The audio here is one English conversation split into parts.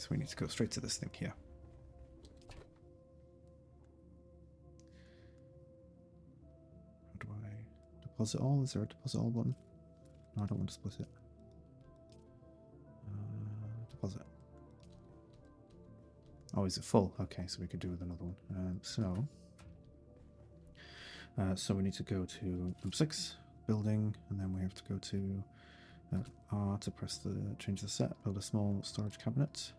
So we need to go straight to this thing here. How do I deposit all? Is there a deposit all button? No, I don't want to split it. Deposit. Oh, is it full? Okay, so we could do with another one. So we need to go to Ep06, building, and then we have to go to R to press the change the set, build a small storage cabinet.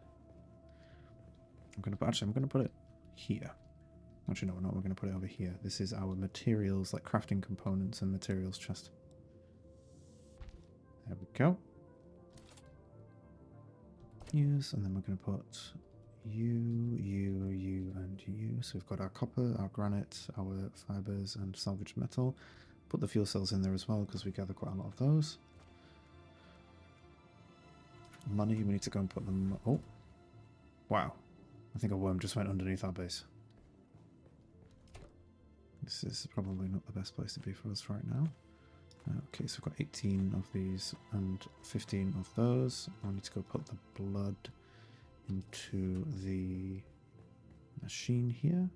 I'm gonna put it here. Actually, no, we're not. We're gonna put it over here. This is our materials, like crafting components and materials chest. There we go. Use, and then we're gonna put you, and you. So we've got our copper, our granite, our fibers, and salvaged metal. Put the fuel cells in there as well because we gather quite a lot of those. Money, we need to go and put them. Oh, wow! I think a worm just went underneath our base. This is probably not the best place to be for us right now. Okay, so we've got 18 of these and 15 of those. I need to go put the blood into the machine here.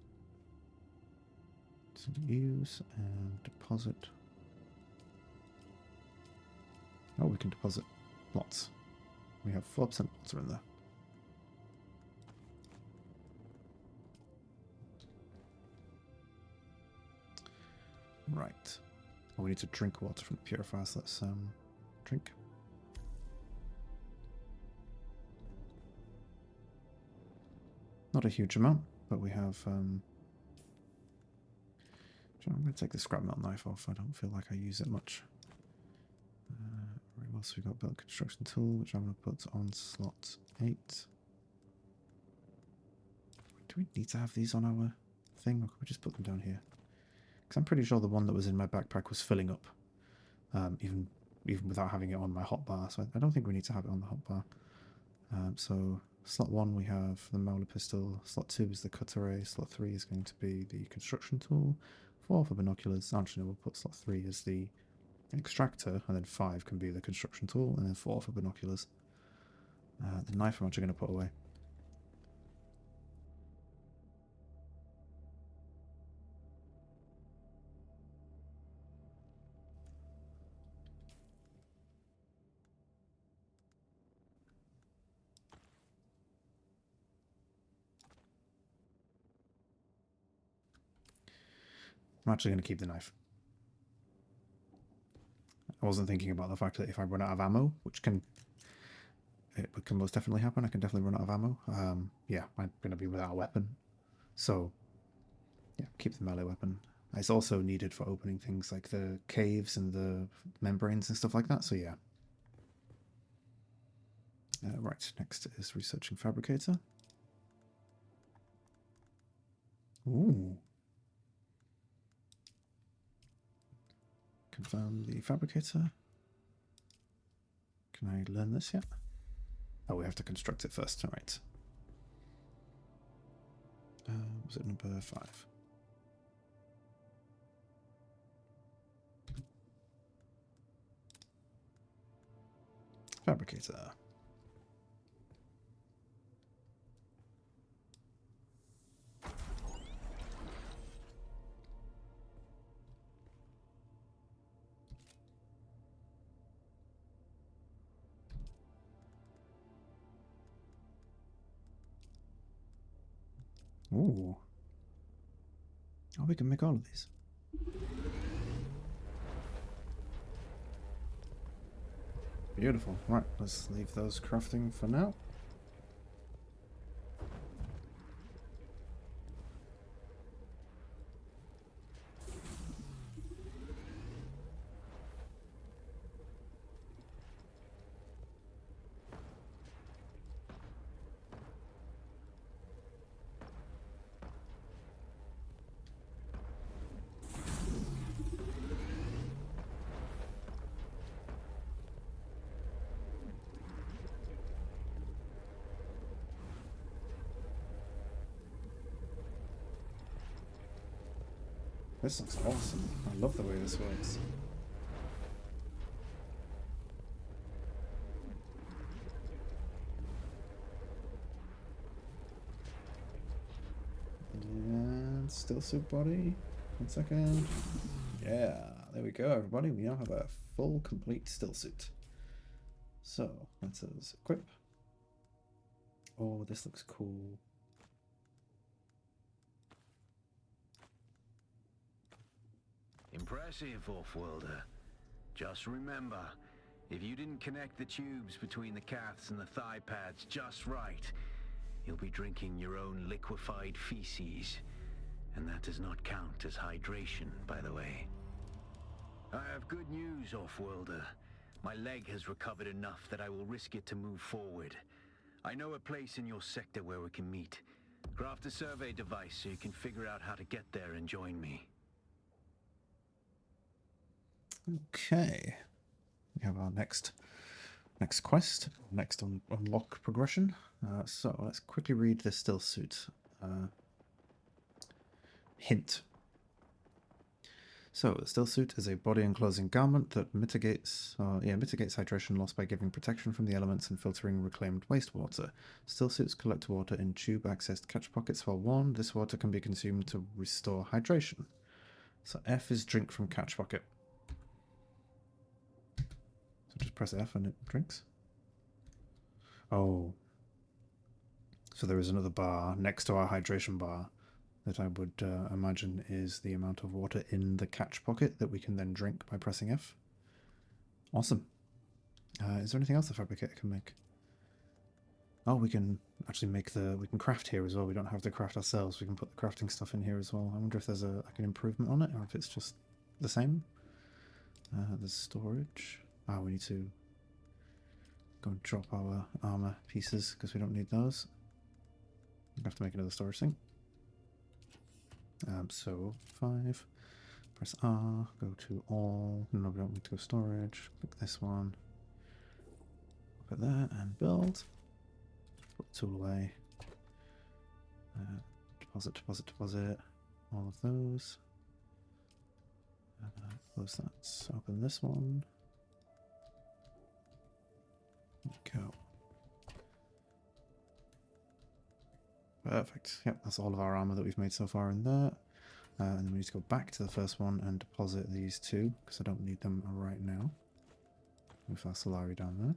So use and deposit. Oh, we can deposit lots. We have 4% water in there. Right. Oh, we need to drink water from the purifier, so let's drink. Not a huge amount, but we have... I'm going to take the scrap metal knife off. I don't feel like I use it much. Right, what else we got? Build construction tool, which I'm going to put on slot 8. Do we need to have these on our thing, or can we just put them down here? Because I'm pretty sure the one that was in my backpack was filling up, even without having it on my hotbar. So I don't think we need to have it on the hotbar. So slot 1 we have the Mauler pistol. Slot 2 is the cutter ray. Slot 3 is going to be the construction tool. 4 for binoculars. Actually, we'll put slot 3 as the extractor, and then 5 can be the construction tool, and then 4 for binoculars. The knife I'm actually going to put away. I'm actually going to keep the knife. I wasn't thinking about the fact that if I run out of ammo, which can most definitely happen, I can definitely run out of ammo. Yeah, I'm going to be without a weapon. So, yeah, keep the melee weapon. It's also needed for opening things like the caves and the membranes and stuff like that, so yeah. Right, next is researching fabricator. Ooh. Confirm the fabricator. Can I learn this yet? Oh, we have to construct it first. All right. Was it number 5? Fabricator. Ooh. Oh, we can make all of these. Beautiful. Right, let's leave those crafting for now. This looks awesome. I love the way this works. still suit body. 1 second. Yeah, there we go, everybody. We now have a full, complete still suit. So, let's equip. Oh, this looks cool. Impressive, Off-worlder. Just remember, if you didn't connect the tubes between the caths and the thigh pads just right, you'll be drinking your own liquefied feces. And that does not count as hydration, by the way. I have good news, Off-worlder. My leg has recovered enough that I will risk it to move forward. I know a place in your sector where we can meet. Craft a survey device so you can figure out how to get there and join me. Okay. We have our next quest, next unlock progression. So let's quickly read this still suit. Hint. So, the still suit is a body enclosing garment that mitigates hydration loss by giving protection from the elements and filtering reclaimed wastewater. Still suits collect water in tube-accessed catch pockets while worn. This water can be consumed to restore hydration. So F is drink from catch pocket. So just press F and it drinks. Oh. So there is another bar next to our hydration bar that I would imagine is the amount of water in the catch pocket that we can then drink by pressing F. Awesome. Is there anything else the fabricator can make? Oh, we can actually make we can craft here as well. We don't have to craft ourselves. We can put the crafting stuff in here as well. I wonder if there's like an improvement on it or if it's just the same. There's storage. We need to go and drop our armor pieces because we don't need those. We have to make another storage thing. So 5, press R, go to all, no, we don't need to go storage, click this one, put that and build, put the tool away, deposit, all of those, close that, open this one, go. Perfect. Yep, that's all of our armor that we've made so far in there. And then we need to go back to the first one and deposit these two, because I don't need them right now. Move our Solari down there.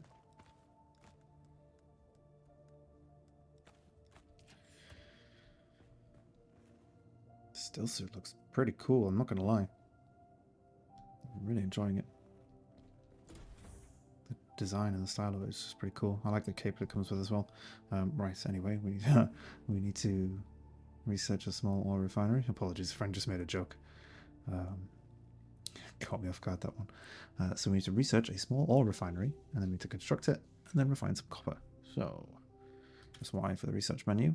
Still suit looks pretty cool, I'm not going to lie. I'm really enjoying it. The design and the style of it is just pretty cool. I like the cape that comes with as well. Right, anyway, we need to research a small oil refinery. Apologies, a friend just made a joke. Caught me off guard, that one. So we need to research a small oil refinery, and then we need to construct it, and then refine some copper. So, press Y for the research menu.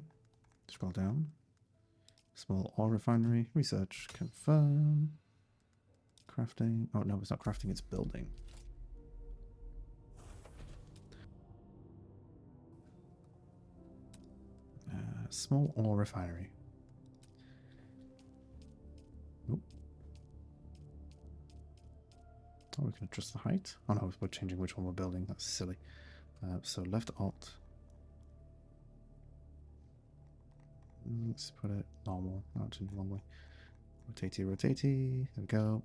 Scroll down. Small oil refinery, research, confirm. Crafting. Oh, no, it's not crafting, it's building. Small oil refinery. Oop. Oh, we can adjust the height. Oh no, we're changing which one we're building. That's silly. So left alt. Let's put it normal. No, it's in the wrong way. Rotatey. There we go.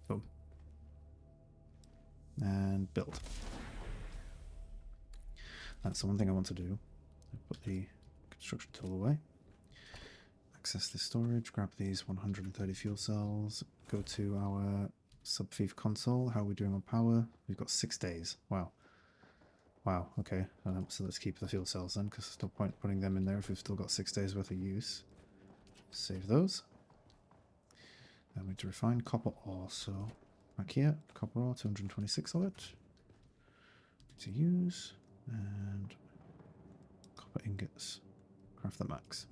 Boom. And build. That's the one thing I want to do. Put the construction tool away. Access this storage. Grab these 130 fuel cells. Go to our subfief console. How are we doing on power? We've got 6 days. Wow. Wow, okay. So let's keep the fuel cells then, because there's no point putting them in there if we've still got 6 days worth of use. Save those. Then we need to refine copper ore. So back here, copper ore, 226 of it. To use. And copper ingots. Craft the max.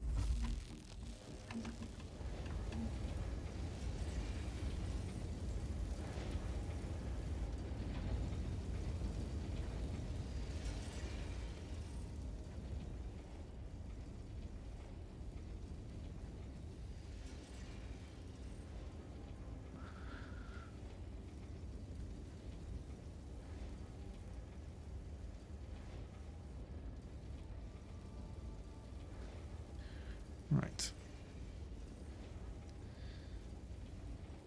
Right.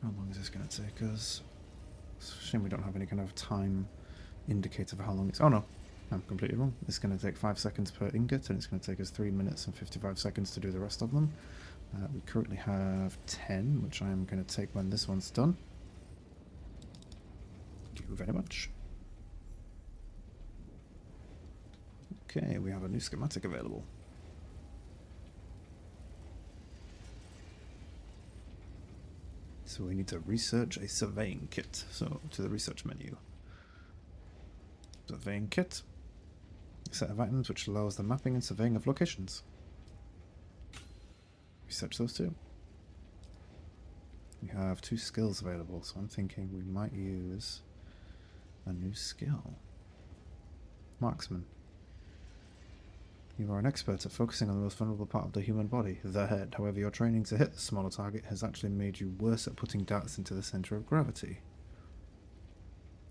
How long is this going to take us? It's a shame we don't have any kind of time indicator for how long it's... Oh no, I'm completely wrong. It's going to take 5 seconds per ingot, and it's going to take us 3 minutes and 55 seconds to do the rest of them. We currently have 10, which I'm going to take when this one's done. Thank you very much. Okay, we have a new schematic available. So we need to research a surveying kit. So to the research menu. Surveying kit. A set of items which allows the mapping and surveying of locations. Research those two. We have 2 skills available, so I'm thinking we might use a new skill. Marksman. You are an expert at focusing on the most vulnerable part of the human body, the head. However, your training to hit the smaller target has actually made you worse at putting darts into the center of gravity.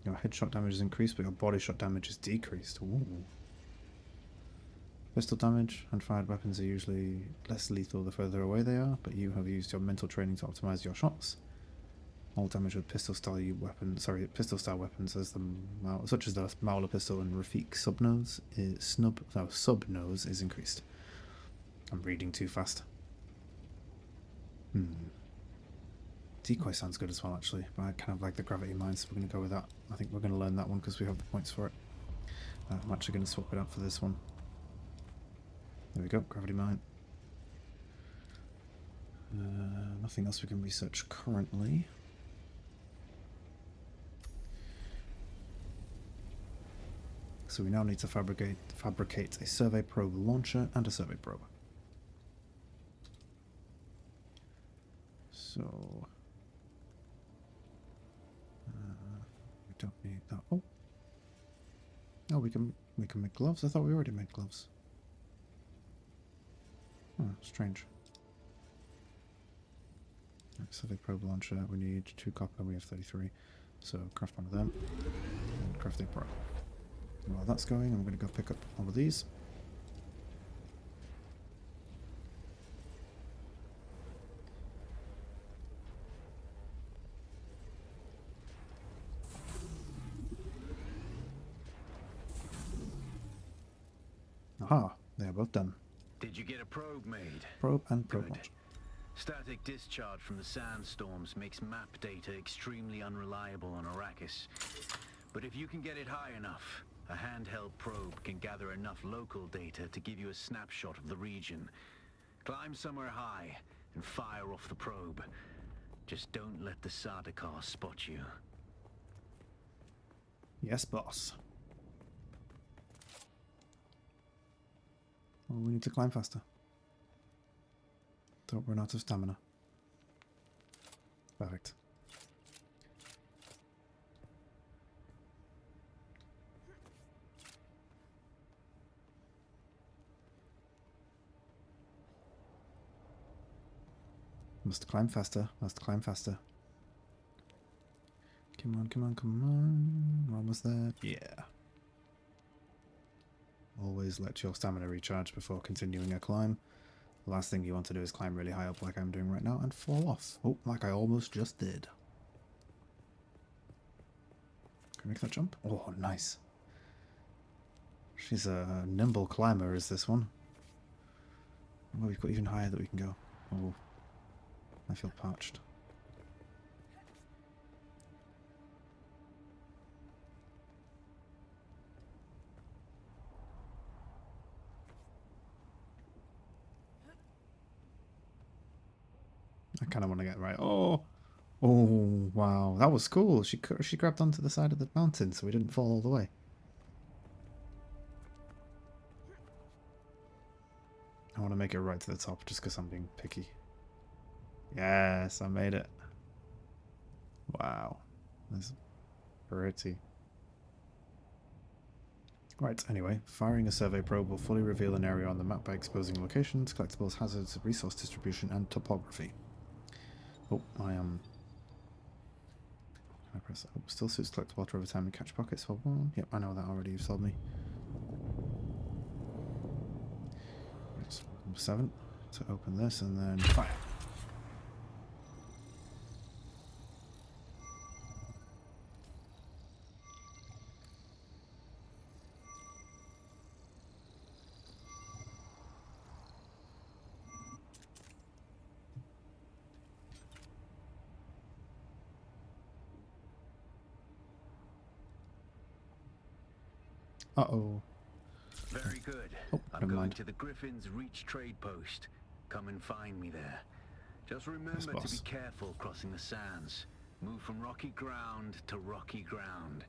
Your headshot damage is increased, but your body shot damage is decreased. Ooh. Pistol damage and fired weapons are usually less lethal the further away they are, but you have used your mental training to optimize your shots. All damage with pistol-style weapons, such as the Mauler pistol and Rafik subnose is increased. I'm reading too fast. Decoy sounds good as well, actually, but I kind of like the gravity mine, so we're going to go with that. I think we're going to learn that one because we have the points for it. I'm actually going to swap it out for this one. There we go, gravity mine. Nothing else we can research currently. So we now need to fabricate a survey probe launcher and a survey probe. So we don't need that. Oh, we can make gloves. I thought we already made gloves. Oh, strange. Survey probe launcher. We need 2 copper. We have 33. So craft one of them and craft a probe. While that's going, I'm going to go pick up all of these. Aha, they are both done. Did you get a probe made? Probe and probe Good. launcher. Static discharge from the sandstorms makes map data extremely unreliable on Arrakis. But if you can get it high enough, a handheld probe can gather enough local data to give you a snapshot of the region. Climb somewhere high and fire off the probe. Just don't let the Sardaukar spot you. Yes, boss. Oh, we need to climb faster. Don't run out of stamina. Perfect. Must climb faster. Must climb faster. Come on, come on, come on. We're almost there. Yeah. Always let your stamina recharge before continuing a climb. The last thing you want to do is climb really high up like I'm doing right now and fall off. Oh, like I almost just did. Can we make that jump? Oh, nice. She's a nimble climber, is this one. Oh, we've got even higher that we can go. Oh, I feel parched. I kind of want to get right. Oh, wow, that was cool. She grabbed onto the side of the mountain, so we didn't fall all the way. I want to make it right to the top, just because I'm being picky. Yes, I made it. Wow, that's pretty. Right, anyway, firing a survey probe will fully reveal an area on the map by exposing locations, collectibles, hazards, resource distribution, and topography. Oh, I am. Can I press that? Oh, still suits collect water over time and catch pockets for 1. Yep, I know that already. You've sold me. Right, number 7 to open this and then fire. Uh-oh. Very good. Oh, I'm never going mind. to the Griffin's Reach trade post. Come and find me there. Just Yes, remember to be boss. careful crossing the sands. Move from rocky ground to rocky ground.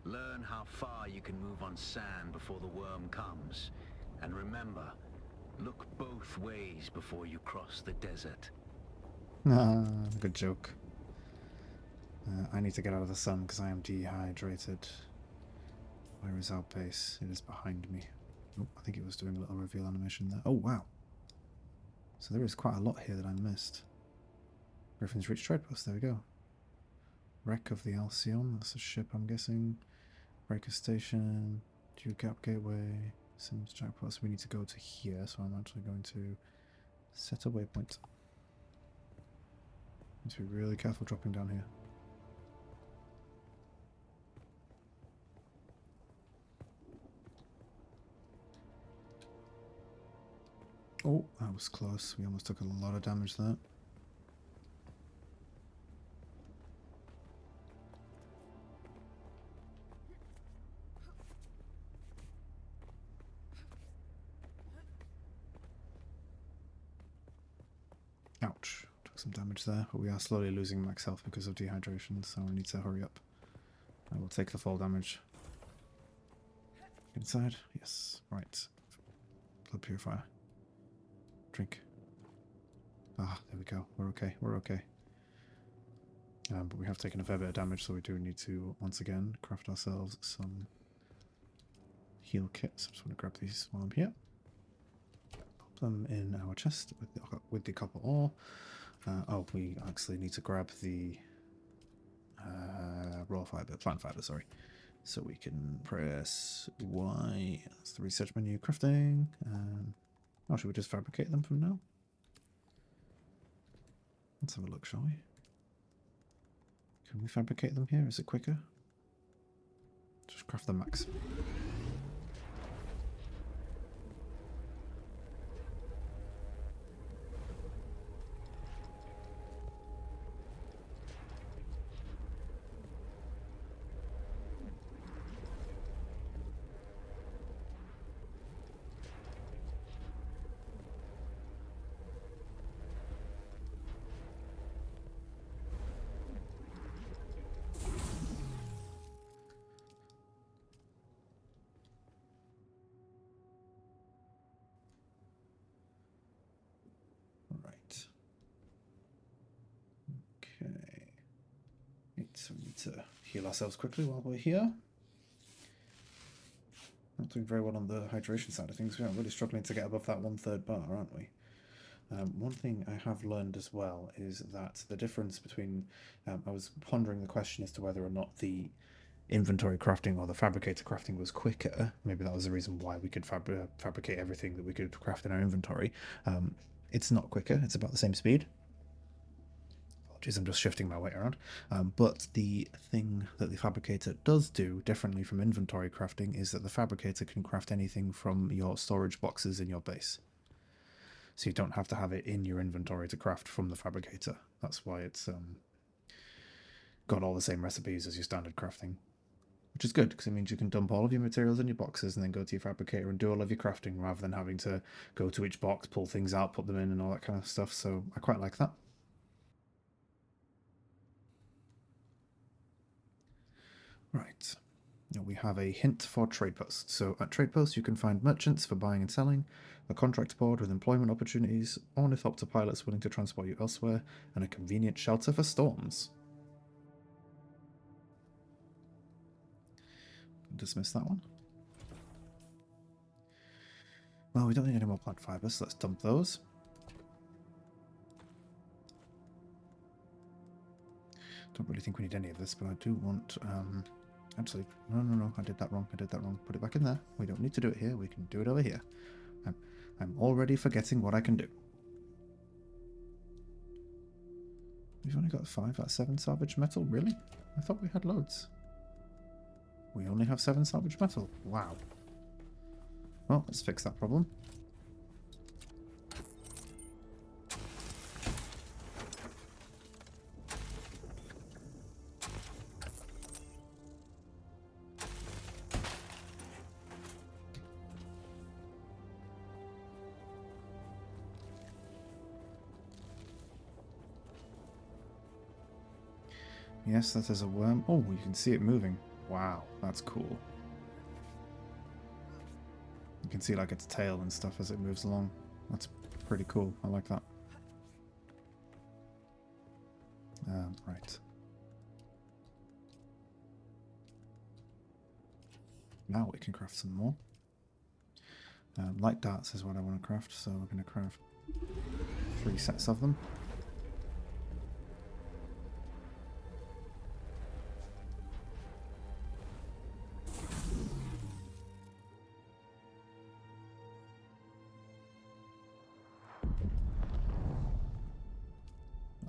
Learn how far you can move on sand before the worm comes. And remember, look both ways before you cross the desert. Ah, good joke. I need to get out of the sun because I am dehydrated. Where is our base? It is behind me. Oh, I think it was doing a little reveal animation there. Oh, wow. So there is quite a lot here that I missed. Griffin's Rich Trade Post, there we go. Wreck of the Alcyon, that's a ship I'm guessing. Breaker Station, Dew Gap Gateway, Sims Jackpot. So we need to go to here, so I'm actually going to set a waypoint. Need to be really careful dropping down here. Oh, that was close. We almost took a lot of damage there. Ouch. Took some damage there, but we are slowly losing max health because of dehydration, so I need to hurry up. I will take the fall damage. Get inside? Yes. Right. Blood purifier. Drink. Ah, there we go. We're okay. We're okay. But we have taken a fair bit of damage, so we do need to, once again, craft ourselves some heal kits. I'm just going to grab these while I'm here. Pop them in our chest with the copper ore. Oh, we actually need to grab the raw fiber, plant fiber, sorry. So we can press Y. That's the research menu, crafting. Oh, should we just fabricate them from now? Let's have a look, shall we? Can we fabricate them here? Is it quicker? Just craft the max. Right. Okay. Right, so we need to heal ourselves quickly while we're here. Not doing very well on the hydration side of things. We are really struggling to get above that 1/3 bar, aren't we? One thing I have learned as well is that the difference between... I was pondering the question as to whether or not the inventory crafting or the fabricator crafting was quicker. Maybe that was the reason why we could fabricate everything that we could craft in our inventory. It's not quicker. It's about the same speed. Apologies, I'm just shifting my weight around. But the thing that the fabricator does do differently from inventory crafting is that the fabricator can craft anything from your storage boxes in your base. So you don't have to have it in your inventory to craft from the fabricator. That's why it's got all the same recipes as your standard crafting. Which is good, because it means you can dump all of your materials in your boxes and then go to your fabricator and do all of your crafting, rather than having to go to each box, pull things out, put them in, and all that kind of stuff. So I quite like that. Right. Now we have a hint for trade posts. So at trade posts you can find merchants for buying and selling, a contract board with employment opportunities, ornithopter pilots willing to transport you elsewhere, and a convenient shelter for storms. Dismiss that one. Well, we don't need any more plant fibers, so let's dump those. Don't really think we need any of this, but I do want... actually, no, I did that wrong. Put it back in there. We don't need to do it here. We can do it over here. I'm already forgetting what I can do. We've only got 5 out of 7 salvage metal? Really? I thought we had loads. We only have 7 salvage metal. Wow. Well, let's fix that problem. Yes, that is a worm. Oh, you can see it moving. Wow, that's cool. You can see like its tail and stuff as it moves along. That's pretty cool. I like that. Right. Now we can craft some more. Light darts is what I want to craft, so we're going to craft 3 sets of them.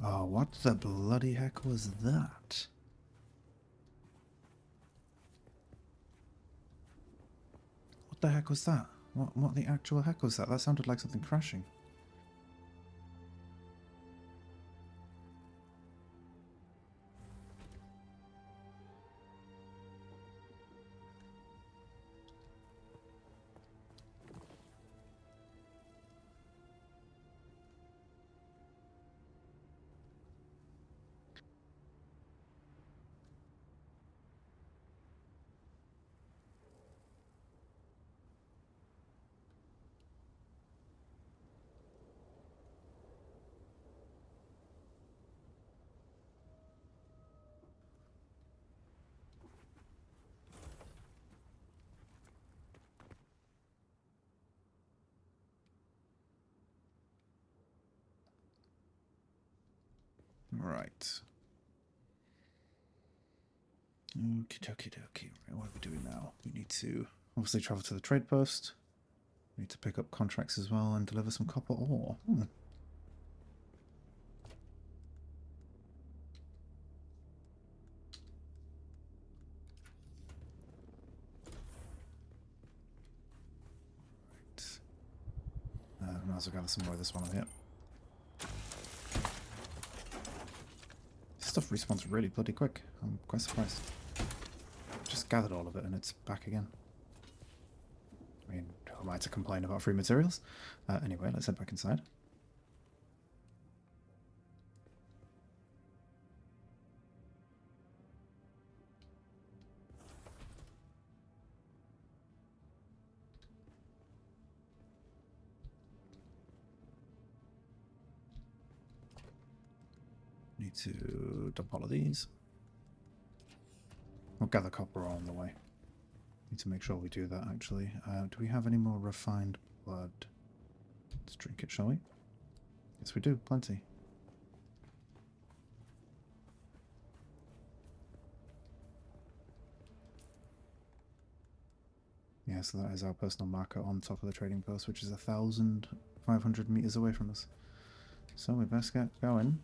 Oh, what the bloody heck was that? What the heck was that? What the actual heck was that? That sounded like something crashing. Right. Okie dokie dokie. Right, what are we doing now? We need to obviously travel to the trade post. We need to pick up contracts as well and deliver some copper ore. Might as well gather some more of this one on here. This stuff respawns really bloody quick. I'm quite surprised. Just gathered all of it and it's back again. I mean, who am I to complain about free materials? Anyway, let's head back inside. Need to dump all of these. We'll gather copper on the way. Need to make sure we do that, actually. Do we have any more refined blood? Let's drink it, shall we? Yes, we do. Plenty. Yeah, so that is our personal marker on top of the trading post, which is 1,500 meters away from us. So we best get going.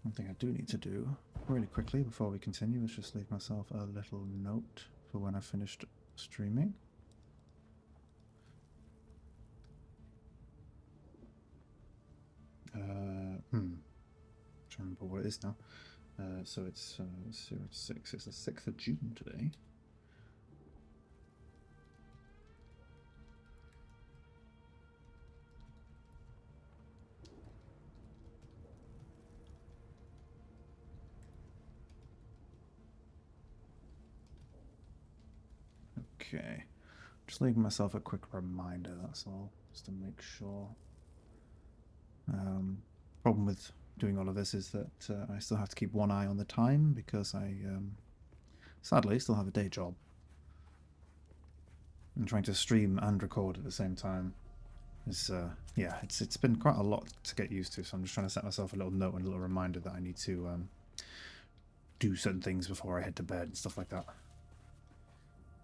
One thing I do need to do really quickly before we continue is just leave myself a little note for when I finished streaming. Trying to remember what it is now. So it's 06. It's the 6th of June today. Okay, just leaving myself a quick reminder, that's all, just to make sure. Problem with doing all of this is that I still have to keep one eye on the time because I sadly still have a day job. And trying to stream and record at the same time is, yeah, it's been quite a lot to get used to, so I'm just trying to set myself a little note and a little reminder that I need to do certain things before I head to bed and stuff like that.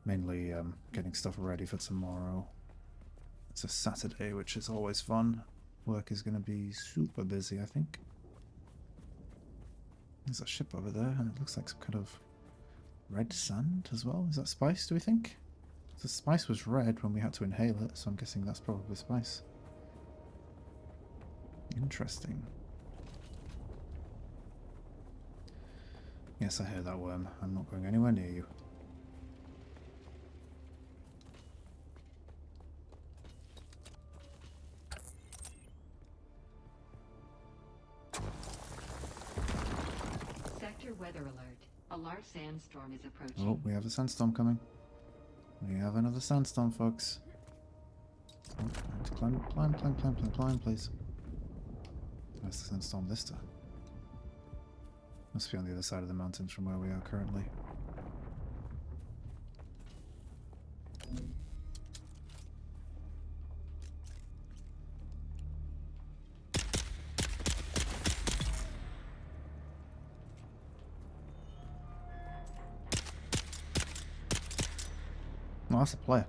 Mainly getting stuff ready for tomorrow. It's a Saturday, which is always fun. Work is going to be super busy, I think. There's a ship over there, and it looks like some kind of red sand as well. Is that spice, do we think? The spice was red when we had to inhale it, so I'm guessing that's probably spice. Interesting. Yes, I hear that worm. I'm not going anywhere near you. weather alert. A large sandstorm is approaching. Oh, we have a sandstorm coming. We have another sandstorm, folks. Oh, I have to climb, please. Where's the sandstorm this time? Must be on the other side of the mountains from where we are currently. Oh, that's a player.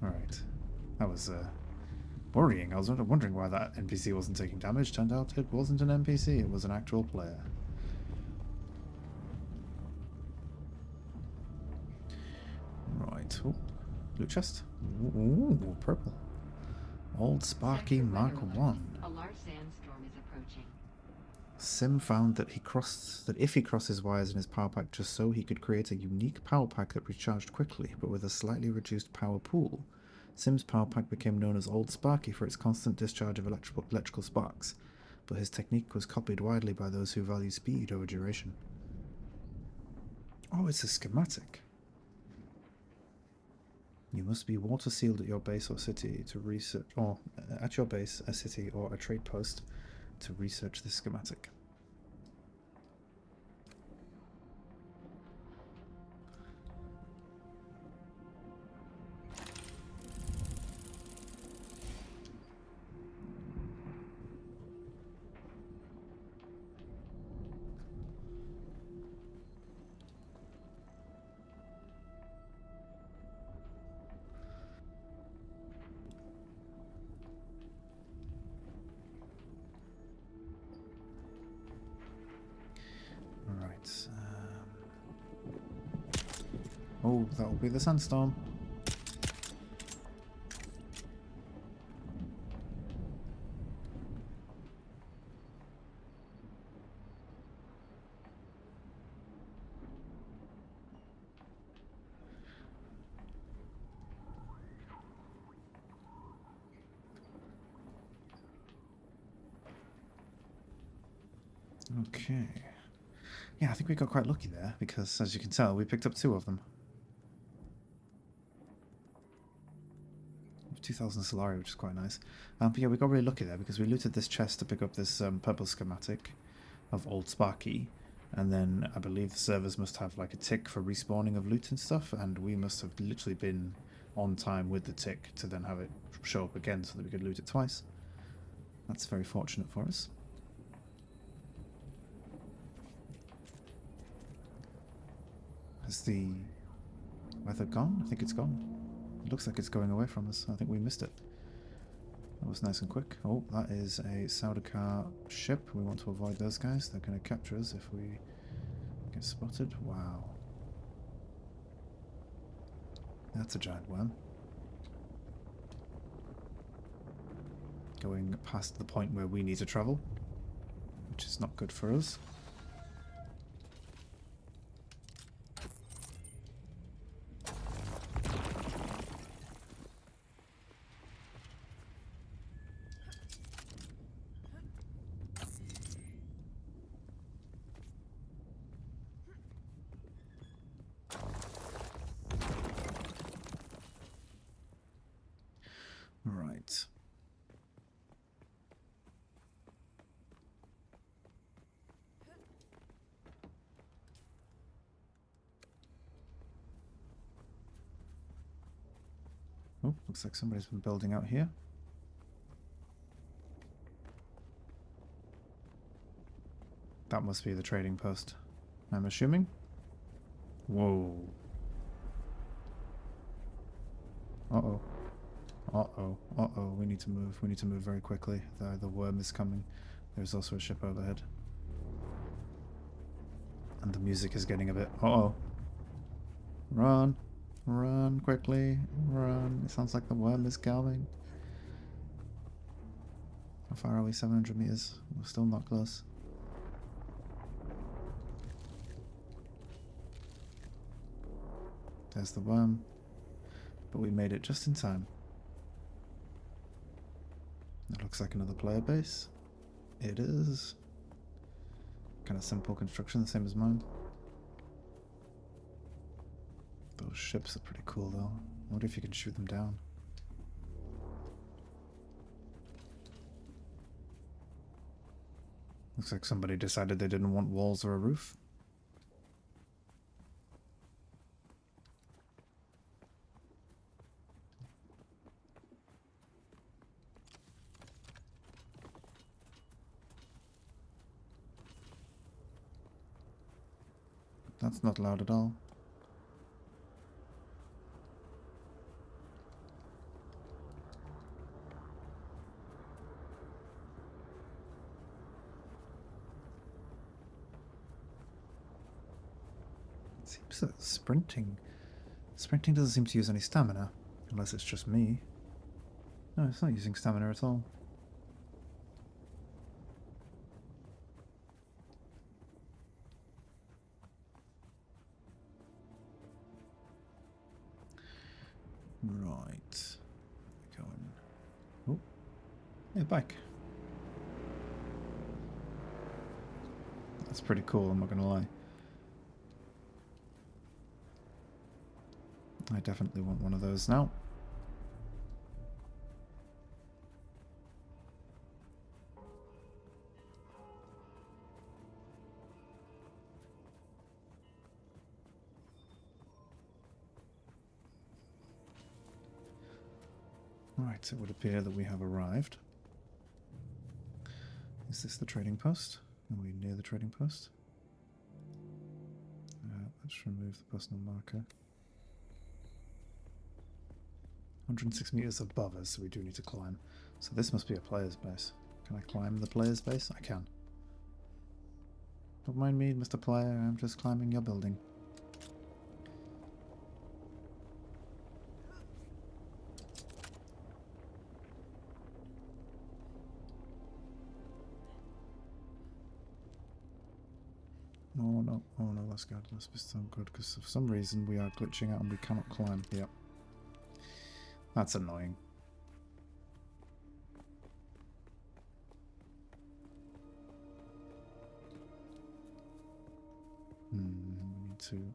Alright. That was worrying. I was wondering why that NPC wasn't taking damage. Turned out it wasn't an NPC, it was an actual player. Right. Oh, loot chest. Ooh, purple. Old Sparky Mark 1. A large sandstorm is approaching. Sim found that if he crosses wires in his power pack just so, he could create a unique power pack that recharged quickly, but with a slightly reduced power pool. Sim's power pack became known as Old Sparky for its constant discharge of electrical sparks, but his technique was copied widely by those who value speed over duration. Oh, it's a schematic. You must be water sealed at your base or city to research, or at your base, a city, or a trade post to research this schematic. Oh, that will be the sandstorm. Okay. Yeah, I think we got quite lucky there, because as you can tell, we picked up 2 of them. 2,000 Solari, which is quite nice. But yeah, we got really lucky there, because we looted this chest to pick up this purple schematic of Old Sparky, and then I believe the servers must have like a tick for respawning of loot and stuff, and we must have literally been on time with the tick to then have it show up again so that we could loot it twice. That's very fortunate for us. Has the weather gone? I think it's gone. It looks like it's going away from us. I think we missed it. That was nice and quick. Oh, that is a Saudakar ship. We want to avoid those guys. They're going to capture us if we get spotted. Wow. That's a giant worm. Going past the point where we need to travel, which is not good for us. Right. Oh, looks like somebody's been building out here. That must be the trading post, I'm assuming. Whoa. Uh-oh. Uh-oh. Uh-oh. We need to move. We need to move very quickly. The worm is coming. There's also a ship overhead. And the music is getting a bit... Uh-oh. Run. Run quickly. Run. It sounds like the worm is coming. How far are we? 700 meters. We're still not close. There's the worm. But we made it just in time. That looks like another player base. It is. Kind of simple construction, the same as mine. Those ships are pretty cool though. I wonder if you can shoot them down. Looks like somebody decided they didn't want walls or a roof. That's not loud at all. It seems that sprinting doesn't seem to use any stamina, unless it's just me. No, it's not using stamina at all. Right. Going. Oh. Yeah, bike. That's pretty cool, I'm not gonna lie. I definitely want one of those now. Right, it would appear that we have arrived. Is this the trading post? Are we near the trading post? Let's remove the personal marker. 106 meters above us, so we do need to climb. So this must be a player's base. Can I climb the player's base? I can. Don't mind me, Mr. Player, I'm just climbing your building. Oh no, that's good. That's so good, because for some reason we are glitching out and we cannot climb. Yep. That's annoying. We need to...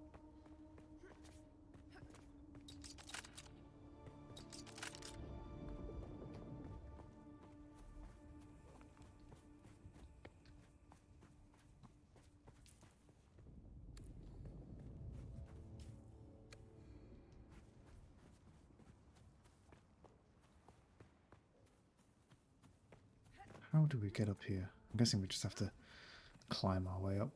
How do we get up here? I'm guessing we just have to climb our way up.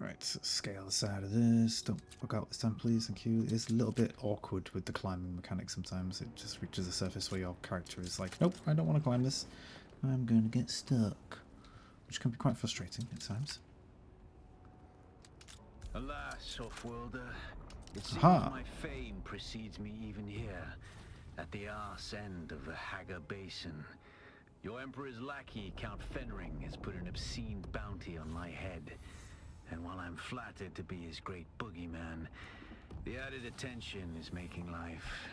Right, so scale the side of this. Don't bug out this time, please. Thank you. It's a little bit awkward with the climbing mechanic sometimes. It just reaches a surface where your character is like, nope, I don't want to climb this. I'm going to get stuck. Which can be quite frustrating at times. Alas, Offworlder, it seems Aha. my fame precedes me even here, at the arse end of the Haga Basin. Your Emperor's lackey, Count Fenring, has put an obscene bounty on my head. And while I'm flattered to be his great boogeyman, the added attention is making life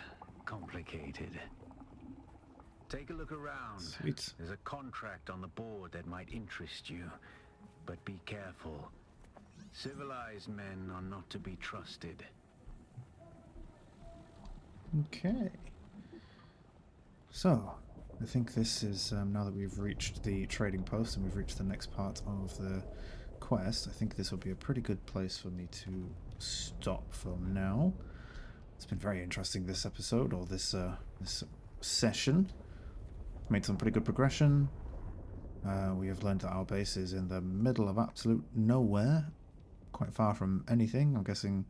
complicated. Take a look around. Sweet. There's a contract on the board that might interest you, but be careful. Civilized men are not to be trusted. Okay. So, I think this is, now that we've reached the trading post and we've reached the next part of the quest, I think this will be a pretty good place for me to stop for now. It's been very interesting this episode, or this session. Made some pretty good progression. We have learned that our base is in the middle of absolute nowhere, quite far from anything. I'm guessing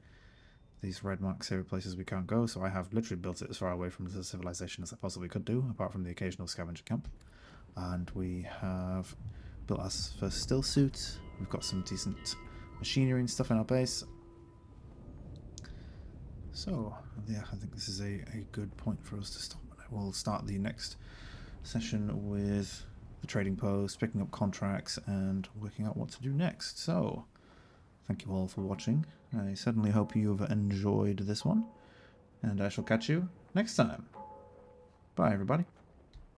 these red marks here are places we can't go, so I have literally built it as far away from the civilization as I possibly could do, apart from the occasional scavenger camp. And we have built our first still suit. We've got some decent machinery and stuff in our base. So, yeah, I think this is a good point for us to stop. We'll start the next session with the trading post, picking up contracts, and working out what to do next. So, thank you all for watching. I certainly hope you've enjoyed this one, and I shall catch you next time. Bye, everybody.